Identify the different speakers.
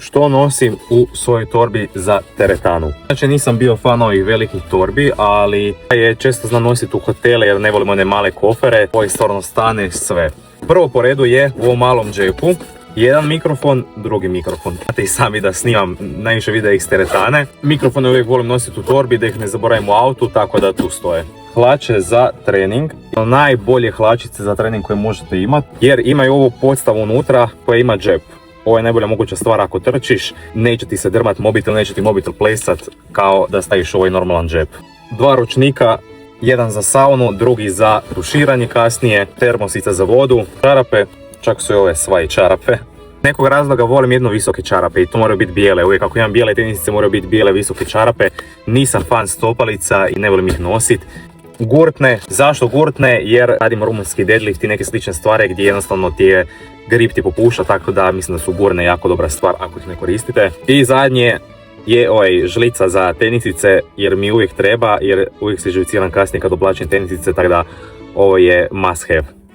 Speaker 1: Što nosim u svojoj torbi za teretanu? Znači nisam bio fan ovih velikih torbi, ali je često znam nositi u hotele jer ne volim one male kofere koji stvarno stane sve. Prvo po redu je u ovom malom džepu jedan mikrofon, drugi mikrofon. Znate i sami da snimam najviše videa iz teretane. Mikrofone uvijek volim nositi u torbi da ih ne zaboravim u autu, tako da tu stoje. Hlače za trening, najbolje hlačice za trening koje možete imati jer imaju ovu podstavu unutra koja ima džep. Ovo je najbolja moguća stvar ako trčiš, neće ti se drmat mobitel, neće ti mobitel plesat kao da staviš ovaj normalan džep. Dva ručnika, jedan za saunu, drugi za tuširanje kasnije, termosica za vodu, čarape, čak su i ove svaj čarape. Nekog razloga volim jedno visoke čarape i to moraju biti bijele, uvijek ako imam bijele tenisice moraju biti bijele visoke čarape. Nisam fan stopalica i ne volim ih nositi. Gurtne, zašto gurtne? Jer radim rumunski deadlift i neke slične stvari gdje jednostavno ti je grip ti popušta, tako da mislim da su gurne jako dobra stvar ako ih ne koristite. I zadnje je žlica za tenisice jer mi uvijek treba, jer uvijek se živiciram kasnije kad oblačim tenisice, tako da ovo je must have.